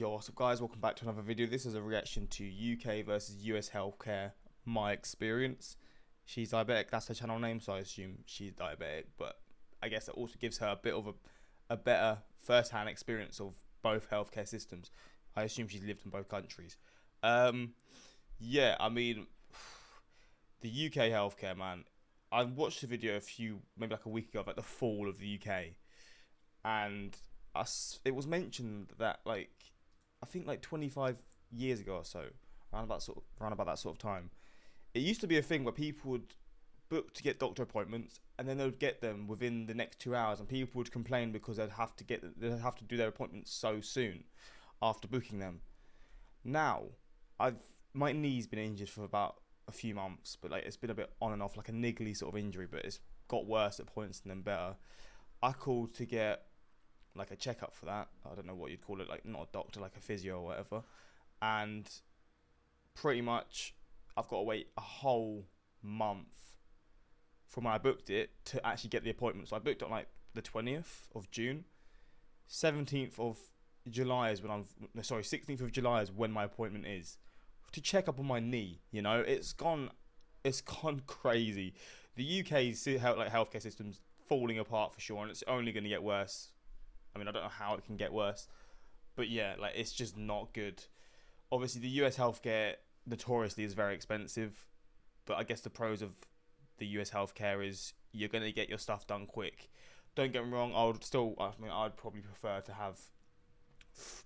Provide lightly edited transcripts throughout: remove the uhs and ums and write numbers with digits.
Yo, what's up guys, welcome back to another video. This is a reaction to UK versus US healthcare, my experience. She's diabetic, that's her channel name, so I assume she's diabetic, but I guess it also gives her a bit of a better first-hand experience of both healthcare systems. I assume she's lived in both countries. Yeah, I mean, the UK healthcare, man. I watched a video maybe like a week ago, of like the fall of the UK, and it was mentioned that like I think like 25 years ago or so, around about that sort of time, it used to be a thing where people would book to get doctor appointments and then they would get them within the next 2 hours, and people would complain because they'd have to do their appointments so soon after booking them. Now, my knee's been injured for about a few months, but like it's been a bit on and off, like a niggly sort of injury, but it's got worse at points and then better. I called to get like a checkup for that. I don't know what you'd call it, like not a doctor, like a physio or whatever. And pretty much I've got to wait a whole month from when I booked it to actually get the appointment. So I booked on like the 20th of June. 17th of July is when sorry, 16th of July is when my appointment is to check up on my knee. You know, it's gone crazy. The UK's healthcare system's falling apart for sure, and it's only going to get worse. I mean, I don't know how it can get worse, but yeah, like it's just not good. Obviously, the US healthcare notoriously is very expensive, but I guess the pros of the US healthcare is you're going to get your stuff done quick. Don't get me wrong, I'd probably prefer to have,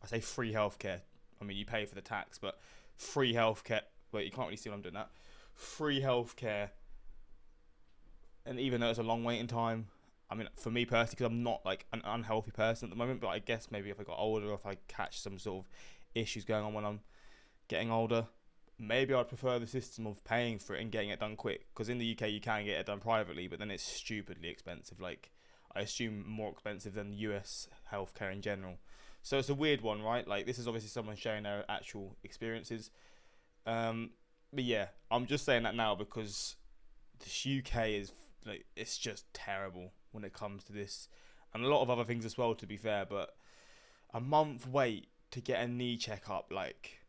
I say free healthcare. I mean, you pay for the tax, but free healthcare. Wait, you can't really see what I'm doing that. Free healthcare, and even though it's a long waiting time, I mean, for me personally, because I'm not like an unhealthy person at the moment, but I guess maybe if I got older, or if I catch some sort of issues going on when I'm getting older, maybe I'd prefer the system of paying for it and getting it done quick. Because in the UK, you can get it done privately, but then it's stupidly expensive. Like, I assume more expensive than US healthcare in general. So it's a weird one, right? Like, this is obviously someone sharing their actual experiences. But yeah, I'm just saying that now because the UK is like, it's just terrible when it comes to this, and a lot of other things as well, to be fair. But a month wait to get a knee checkup, like,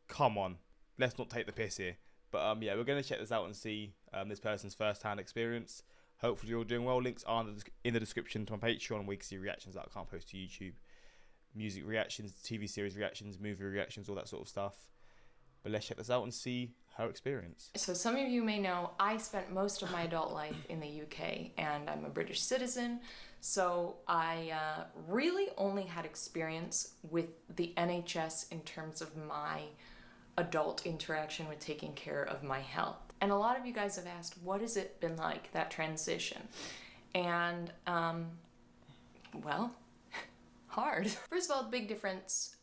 come on, let's not take the piss here. But yeah, we're gonna check this out and see this person's first-hand experience. Hopefully you're all doing well. Links are in the description to my Patreon, where you can see reactions that I can't post to YouTube, music reactions, TV series reactions, movie reactions, all that sort of stuff. But let's check this out and see her experience. So some of you may know I spent most of my adult life in the UK, and I'm a British citizen, so I really only had experience with the NHS in terms of my adult interaction with taking care of my health. And a lot of you guys have asked, what has it been like, that transition? And well, hard. First of all, the big difference,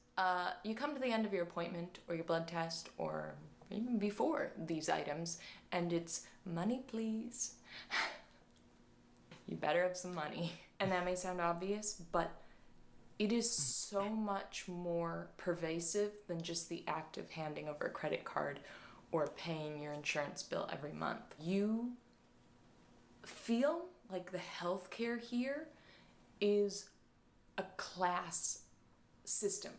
you come to the end of your appointment or your blood test or even before these items, and it's money please. You better have some money. And that may sound obvious, but it is so much more pervasive than just the act of handing over a credit card or paying your insurance bill every month. You feel like the healthcare here is a class system.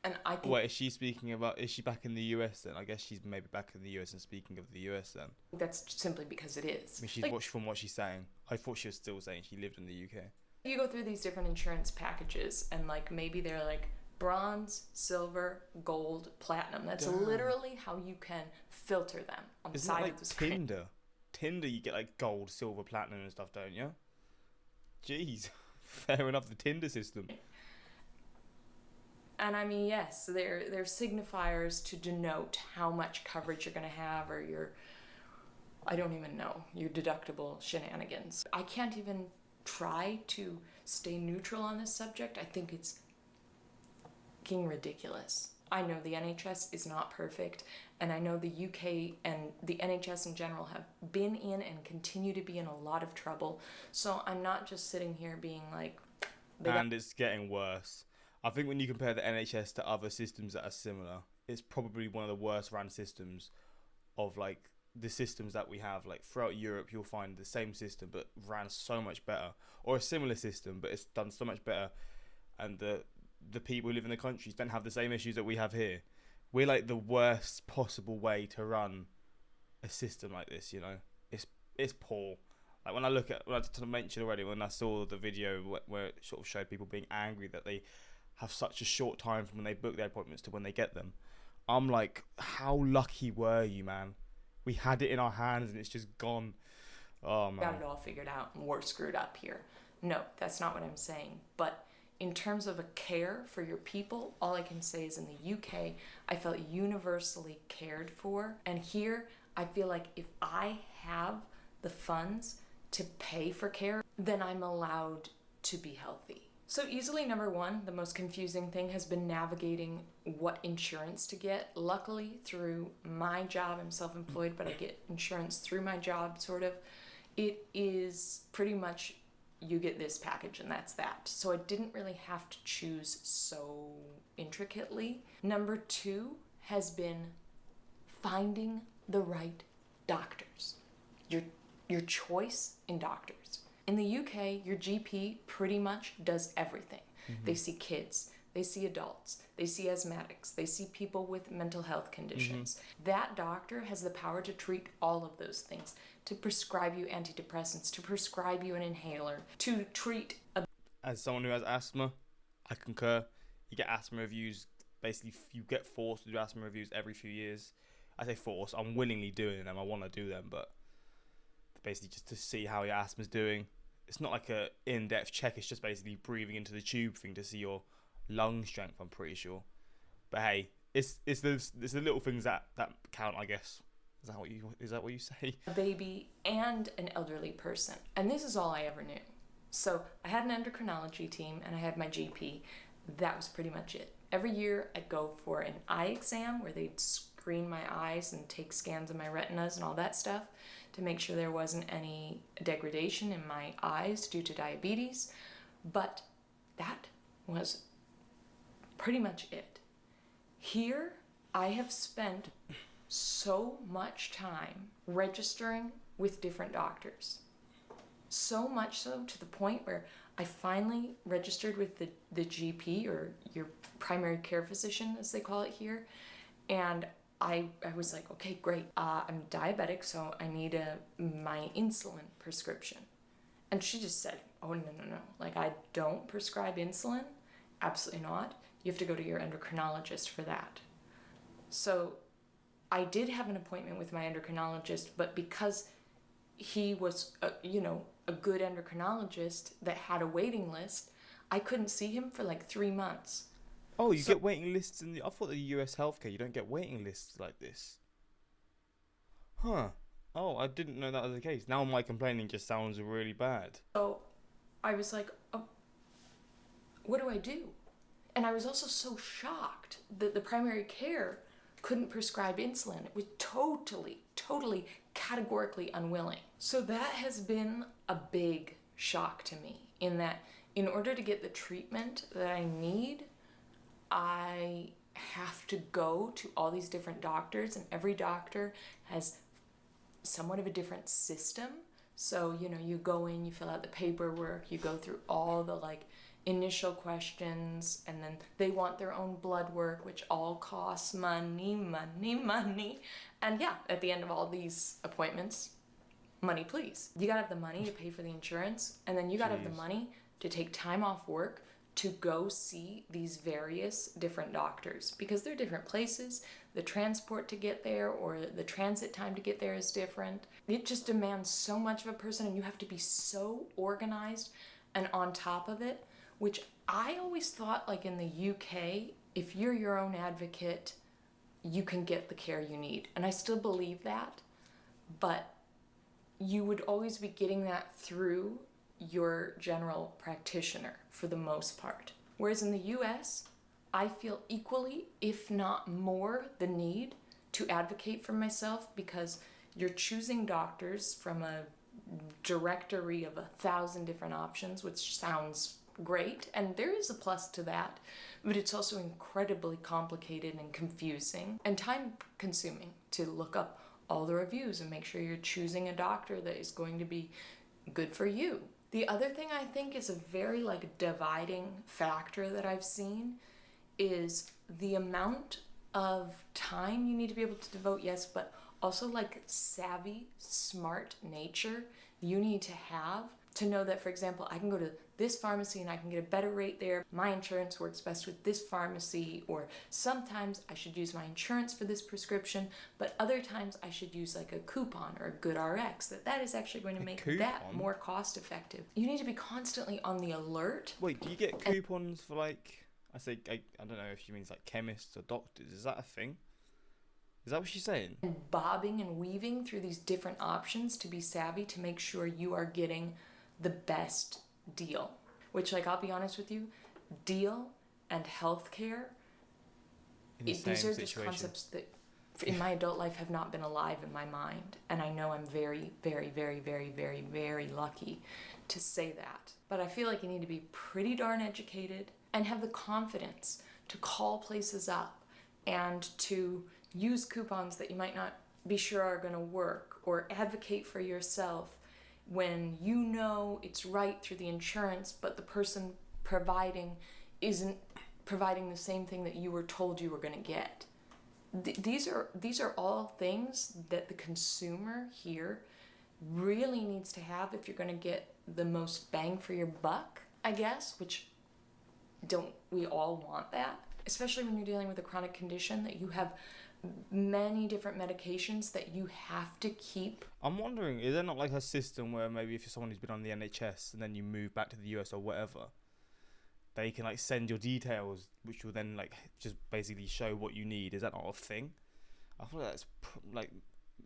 And I think, Wait, is she back in the US then? I guess she's maybe back in the US and speaking of the US then. that's simply because it is. I mean, from what she's saying. I thought she was still saying she lived in the UK. You go through these different insurance packages, and like maybe they're like bronze, silver, gold, platinum. That's literally how you can filter them on the Isn't side it like of the screen. Tinder? Tinder, you get like gold, silver, platinum and stuff, don't you? Jeez, fair enough. The Tinder system. And I mean, yes, they're signifiers to denote how much coverage you're going to have, or your, I don't even know, your deductible shenanigans. I can't even try to stay neutral on this subject. I think it's fucking ridiculous. I know the NHS is not perfect, and I know the UK and the NHS in general have been in and continue to be in a lot of trouble. So I'm not just sitting here being like, And it's getting worse. I think when you compare the NHS to other systems that are similar, it's probably one of the worst run systems of like the systems that we have. Like throughout Europe, you'll find the same system but ran so much better, or a similar system but it's done so much better, and the the people who live in the countries don't have the same issues that we have here. We're like the worst possible way to run a system like this, you know. It's poor. Like when I mentioned already, when I saw the video where it sort of showed people being angry that they have such a short time from when they book their appointments to when they get them, I'm like, how lucky were you, man? We had it in our hands and it's just gone. Oh man. Got it all figured out and we're screwed up here. No, that's not what I'm saying. But in terms of a care for your people, all I can say is in the UK, I felt universally cared for. And here, I feel like if I have the funds to pay for care, then I'm allowed to be healthy. So easily number one, the most confusing thing has been navigating what insurance to get. Luckily, through my job, I'm self-employed, but I get insurance through my job, sort of. It is pretty much you get this package and that's that. So I didn't really have to choose so intricately. Number two has been finding the right doctors. Your choice in doctors. In the UK, your GP pretty much does everything. Mm-hmm. They see kids, they see adults, they see asthmatics, they see people with mental health conditions. Mm-hmm. That doctor has the power to treat all of those things, to prescribe you antidepressants, to prescribe you an inhaler, to treat a... As someone who has asthma, I concur. You get asthma reviews, basically you get forced to do asthma reviews every few years. I say forced, I'm willingly doing them, I want to do them, but basically just to see how your asthma's doing. It's not like a in-depth check, it's just basically breathing into the tube thing to see your lung strength, I'm pretty sure. But hey, it's the little things that count, I guess. Is that what you say? A baby and an elderly person. And this is all I ever knew. So I had an endocrinology team and I had my GP. That was pretty much it. Every year I'd go for an eye exam where they'd screen my eyes and take scans of my retinas and all that stuff to make sure there wasn't any degradation in my eyes due to diabetes. But that was pretty much it. Here, I have spent so much time registering with different doctors. So much so to the point where I finally registered with the GP, or your primary care physician as they call it here, and I was like, okay, great, I'm diabetic, so I need my insulin prescription. And she just said, oh, no, like, I don't prescribe insulin, absolutely not. You have to go to your endocrinologist for that. So I did have an appointment with my endocrinologist, but because he was, a good endocrinologist that had a waiting list, I couldn't see him for like 3 months. Oh, you get waiting lists I thought the US healthcare, you don't get waiting lists like this. Huh. Oh, I didn't know that was the case. Now my complaining just sounds really bad. So I was like, oh, what do I do? And I was also so shocked that the primary care couldn't prescribe insulin. It was totally categorically unwilling. So that has been a big shock to me, in that in order to get the treatment that I need, I have to go to all these different doctors, and every doctor has somewhat of a different system. So, you go in, you fill out the paperwork, you go through all the initial questions, and then they want their own blood work, which all costs money. And yeah, at the end of all these appointments, money please. You gotta have the money to pay for the insurance, and then you gotta have the money to take time off work to go see these various different doctors, because they're different places. The transport to get there or the transit time to get there is different. It just demands so much of a person, and you have to be so organized and on top of it, which I always thought, in the UK, if you're your own advocate, you can get the care you need. And I still believe that, but you would always be getting that through your general practitioner for the most part. Whereas in the US, I feel equally, if not more, the need to advocate for myself, because you're choosing doctors from a directory of 1,000 different options, which sounds great, and there is a plus to that, but it's also incredibly complicated and confusing and time consuming to look up all the reviews and make sure you're choosing a doctor that is going to be good for you. The other thing I think is a very like dividing factor that I've seen is the amount of time you need to be able to devote, yes, but also like savvy, smart nature you need to have to know that, for example, I can go to this pharmacy and I can get a better rate there. My insurance works best with this pharmacy, or sometimes I should use my insurance for this prescription, but other times I should use like a coupon or a good RX. That is actually going to make that more cost effective. You need to be constantly on the alert. Wait, do you get coupons for like, I don't know if she means like chemists or doctors. Is that a thing? Is that what she's saying? And bobbing and weaving through these different options to be savvy to make sure you are getting the best deal. Which, like, I'll be honest with you, deal and healthcare, these are just concepts that in my adult life have not been alive in my mind. And I know I'm very, very, very, very, very, very lucky to say that. But I feel like you need to be pretty darn educated and have the confidence to call places up and to use coupons that you might not be sure are going to work, or advocate for yourself when you know it's right through the insurance, but the person providing isn't providing the same thing that you were told you were going to get. These are all things that the consumer here really needs to have if you're going to get the most bang for your buck, I guess, which don't we all want that? Especially when you're dealing with a chronic condition that you have many different medications that you have to keep. I'm wondering, is there not like a system where maybe if you're someone who's been on the NHS and then you move back to the US or whatever, they can like send your details, which will then like just basically show what you need? Is that not a thing? I feel like that's like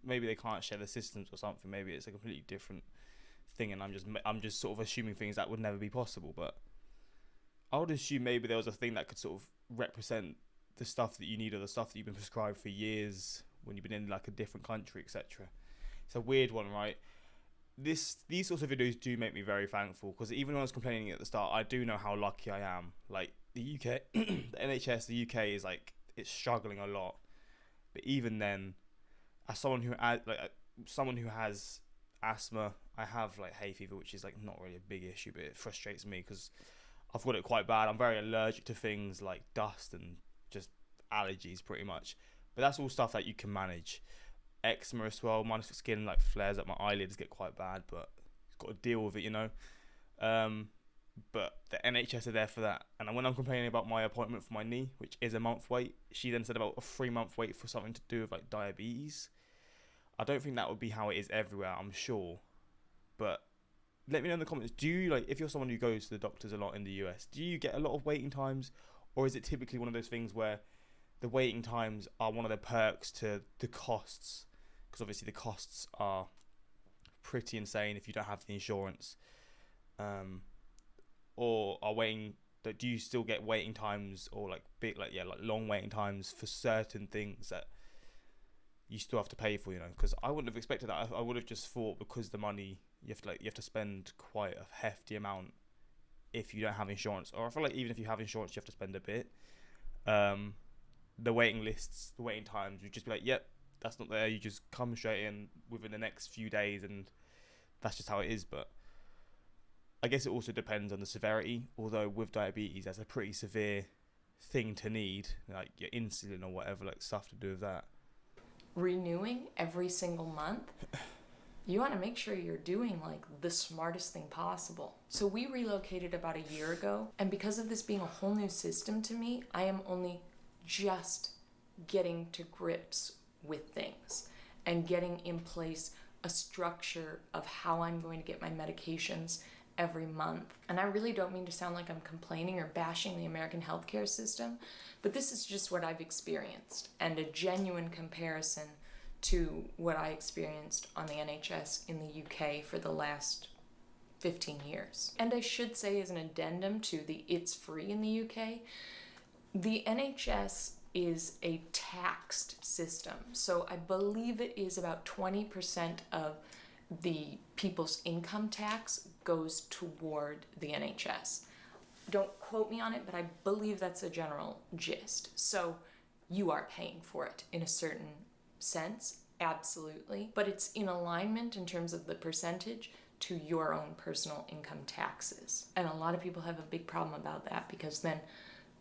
maybe they can't share the systems or something. Maybe it's a completely different thing, and I'm just sort of assuming things that would never be possible. But I would assume maybe there was a thing that could sort of represent the stuff that you need or the stuff that you've been prescribed for years when you've been in like a different country, etc. It's a weird one, right? These sorts of videos do make me very thankful, because even when I was complaining at the start, I do know how lucky I am. Like the UK, the NHS, the UK is like, it's struggling a lot. But even then, as someone who has asthma, I have like hay fever, which is like not really a big issue, but it frustrates me because I've got it quite bad. I'm very allergic to things like dust and just allergies pretty much, but that's all stuff that you can manage. Eczema as well, my skin like flares up, my eyelids get quite bad, but it's got to deal with it, you know. But the NHS are there for that. And when I'm complaining about my appointment for my knee, which is a month wait, she then said about a 3-month wait for something to do with like diabetes. I don't think that would be how it is everywhere, I'm sure, but let me know in the comments, do you, like, if you're someone who goes to the doctors a lot in the US, do you get a lot of waiting times? Or is it typically one of those things where the waiting times are one of the perks to the costs? Because obviously the costs are pretty insane if you don't have the insurance. Or are waiting, do you still get waiting times, or like big, like long waiting times for certain things that you still have to pay for, you know? Because I wouldn't have expected that. I would have just thought, because the money, you have to spend quite a hefty amount if you don't have insurance. Or I feel like even if you have insurance, you have to spend a bit. The waiting lists, the waiting times, you'd just be like, yep, that's not there. You just come straight in within the next few days, and that's just how it is. But I guess it also depends on the severity. Although with diabetes, that's a pretty severe thing to need, like your insulin or whatever, like stuff to do with that. Renewing every single month. You want to make sure you're doing like the smartest thing possible. So we relocated about a year ago, and because of this being a whole new system to me, I am only just getting to grips with things and getting in place a structure of how I'm going to get my medications every month. And I really don't mean to sound like I'm complaining or bashing the American healthcare system, but this is just what I've experienced, and a genuine comparison to what I experienced on the NHS in the UK for the last 15 years. And I should say, as an addendum to the it's free in the UK, the NHS is a taxed system. So I believe it is about 20% of the people's income tax goes toward the NHS. Don't quote me on it, but I believe that's a general gist. So you are paying for it in a certain sense, absolutely, but it's in alignment in terms of the percentage to your own personal income taxes. And a lot of people have a big problem about that, because then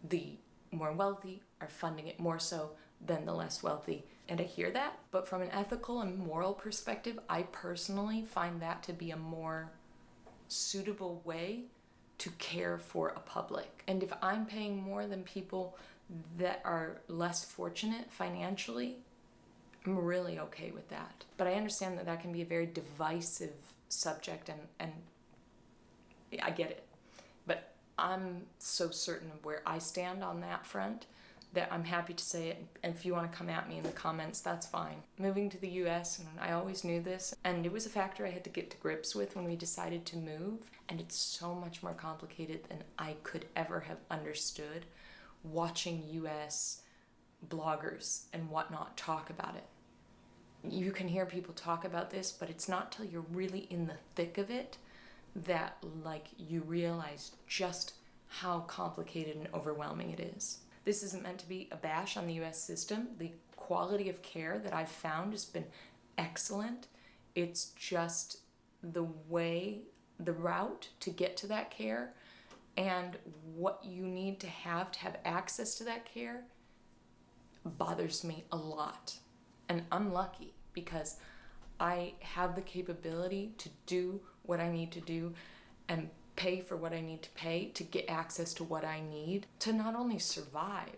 the more wealthy are funding it more so than the less wealthy. And I hear that, but from an ethical and moral perspective, I personally find that to be a more suitable way to care for a public. And if I'm paying more than people that are less fortunate financially, I'm really okay with that. But I understand that that can be a very divisive subject, and I get it. But I'm so certain of where I stand on that front that I'm happy to say it. And if you want to come at me in the comments, that's fine. Moving to the US, and I always knew this, and it was a factor I had to get to grips with when we decided to move. And it's so much more complicated than I could ever have understood watching US bloggers and whatnot talk about it. You can hear people talk about this, but it's not till you're really in the thick of it that you realize just how complicated and overwhelming it is. This isn't meant to be a bash on the US system. The quality of care that I've found has been excellent. It's just the route to get to that care and what you need to have access to that care bothers me a lot. And I'm lucky because I have the capability to do what I need to do and pay for what I need to pay to get access to what I need to not only survive,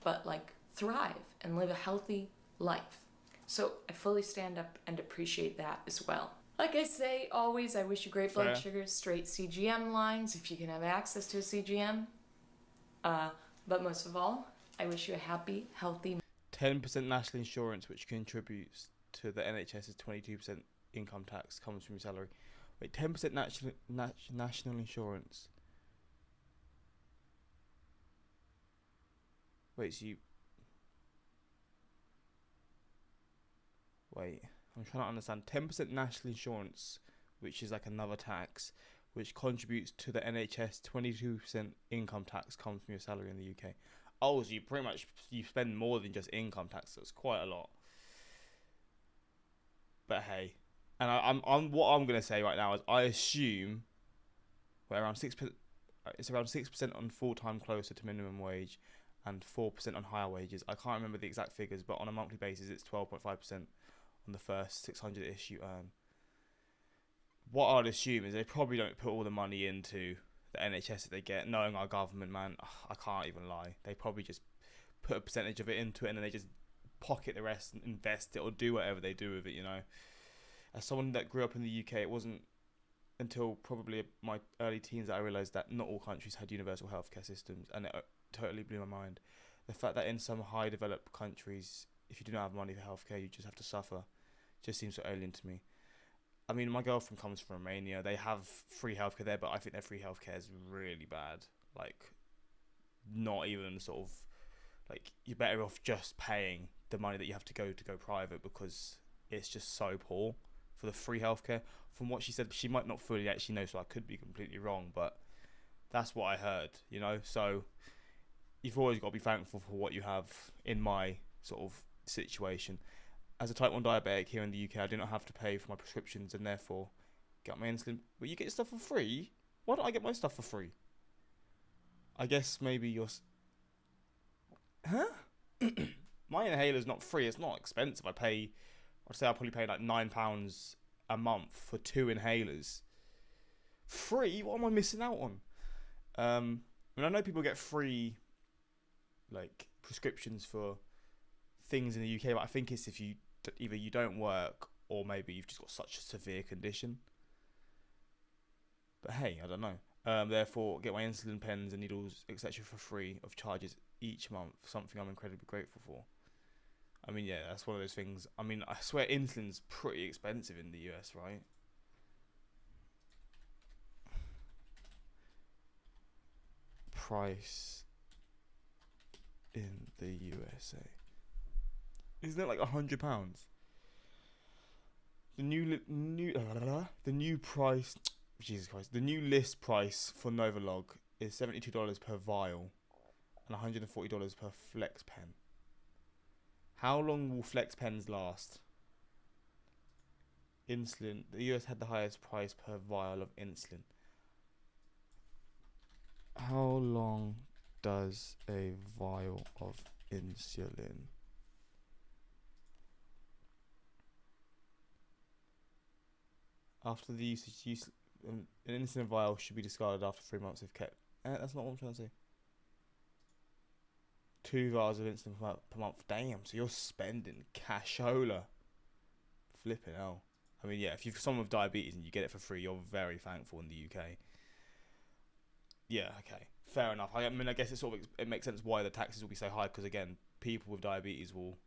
but thrive and live a healthy life. So I fully stand up and appreciate that as well. Like I say, always, I wish you great blood sugars, straight CGM lines, if you can have access to a CGM. But most of all, I wish you a happy, healthy... 10% national insurance, which contributes to the NHS's 22% income tax, comes from your salary. Wait, 10% national insurance. Wait, so you... Wait, I'm trying to understand. 10% national insurance, which is another tax, which contributes to the NHS 22% income tax, comes from your salary in the UK. Oh, so you spend more than just income tax. So it's quite a lot. But hey, and what I'm gonna say right now is I assume we're around 6%. It's around 6% on full-time, closer to minimum wage, and 4% on higher wages. I can't remember the exact figures, but on a monthly basis, it's 12.5% on the first 600-ish you earn. What I'd assume is they probably don't put all the money into the NHS that they get. Knowing our government, man, I can't even lie. They probably just put a percentage of it into it, and then they just pocket the rest and invest it or do whatever they do with it, As someone that grew up in the UK, it wasn't until probably my early teens that I realised that not all countries had universal healthcare systems, and it totally blew my mind. The fact that in some high developed countries, if you do not have money for healthcare, you just have to suffer, just seems so alien to me. I mean, my girlfriend comes from Romania. They have free healthcare there, but I think their free healthcare is really bad. Not even you're better off just paying the money that you have to go private, because it's just so poor for the free healthcare. From what she said, she might not fully actually know, so I could be completely wrong, but that's what I heard, So you've always got to be thankful for what you have. In my sort of situation, as a type 1 diabetic here in the UK, I do not have to pay for my prescriptions and therefore get my insulin. But you get your stuff for free? Why don't I get my stuff for free? I guess maybe you're... Huh? My inhaler's not free. It's not expensive. I'd say I'll probably pay £9 a month for 2 inhalers. Free? What am I missing out on? I know people get free prescriptions for things in the UK, but I think it's if either you don't work or maybe you've just got such a severe condition. But hey, I don't know. Therefore, get my insulin pens and needles, etc. for free of charges each month. Something I'm incredibly grateful for. I mean, yeah, that's one of those things. I mean, I swear insulin's pretty expensive in the US, right? Price in the USA. Isn't it £100? The new price, Jesus Christ, the new list price for Novolog is $72 per vial and $140 per flex pen. How long will flex pens last? Insulin. The US had the highest price per vial of insulin. How long does a vial of insulin? After the usage, an insulin vial should be discarded after 3 months if kept. That's not what I'm trying to say. 2 vials of insulin per month. Damn, so you're spending cashola. Flipping hell. I mean, yeah, if you've someone with diabetes and you get it for free, you're very thankful in the UK. Yeah, okay, fair enough. I mean, I guess it makes sense why the taxes will be so high because again, people with diabetes will,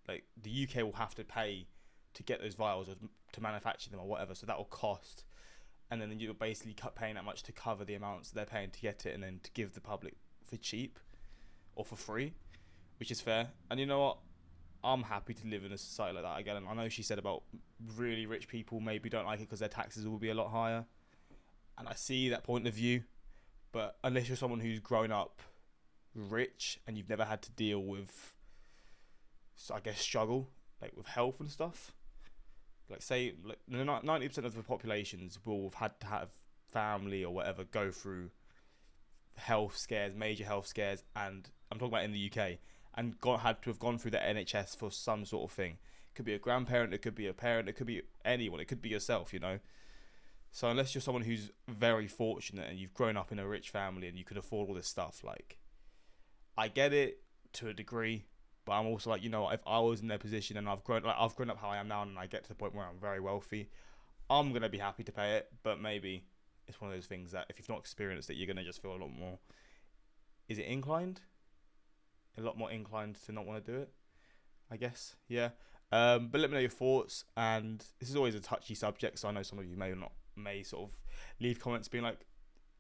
like, the UK will have to pay to get those vials or to manufacture them or whatever, so that will cost, and then you're basically paying that much to cover the amounts they're paying to get it and then to give the public for cheap or for free, which is fair. And you know what? I'm happy to live in a society like that. Again, I know she said about really rich people maybe don't like it because their taxes will be a lot higher, and I see that point of view. But unless you're someone who's grown up rich and you've never had to deal with, I guess, struggle like with health and stuff, like say like 90% of the populations will have had to have family or whatever go through health scares, major health scares, and I'm talking about in the UK, and had to have gone through the NHS for some sort of thing. It could be a grandparent, it could be a parent, it could be anyone, it could be yourself, you know. So unless you're someone who's very fortunate and you've grown up in a rich family and you could afford all this stuff, like, I get it to a degree, but I'm also like, you know, if I was in their position and I've grown up how I am now and I get to the point where I'm very wealthy, I'm gonna be happy to pay it. But maybe it's one of those things that if you've not experienced it, you're gonna just feel a lot more. Is it inclined? A lot more inclined to not want to do it, I guess. Yeah. But let me know your thoughts. And this is always a touchy subject, so I know some of you may sort of leave comments being like,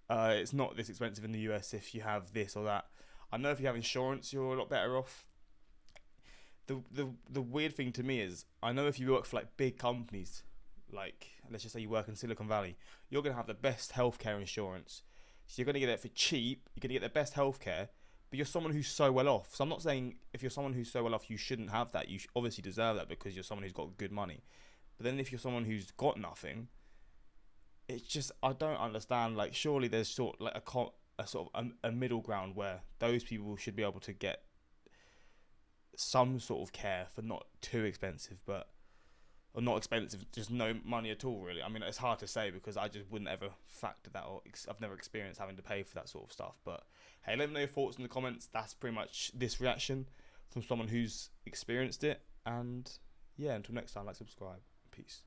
it's not this expensive in the US if you have this or that. I know if you have insurance, you're a lot better off. The weird thing to me is, I know if you work for like big companies, like let's just say you work in Silicon Valley, you're gonna have the best healthcare insurance. So you're gonna get it for cheap. You're gonna get the best healthcare, but you're someone who's so well off. So I'm not saying if you're someone who's so well off, you shouldn't have that. You obviously deserve that because you're someone who's got good money. But then if you're someone who's got nothing, it's just, I don't understand. Like, surely there's sort of like a sort of a middle ground where those people should be able to get some sort of care for not too expensive, or not expensive, just no money at all, really. I mean, it's hard to say because I just wouldn't ever factor that, or I've never experienced having to pay for that sort of stuff. But hey, let me know your thoughts in the comments. That's pretty much this reaction from someone who's experienced it. And yeah, until next time, like, subscribe. Peace.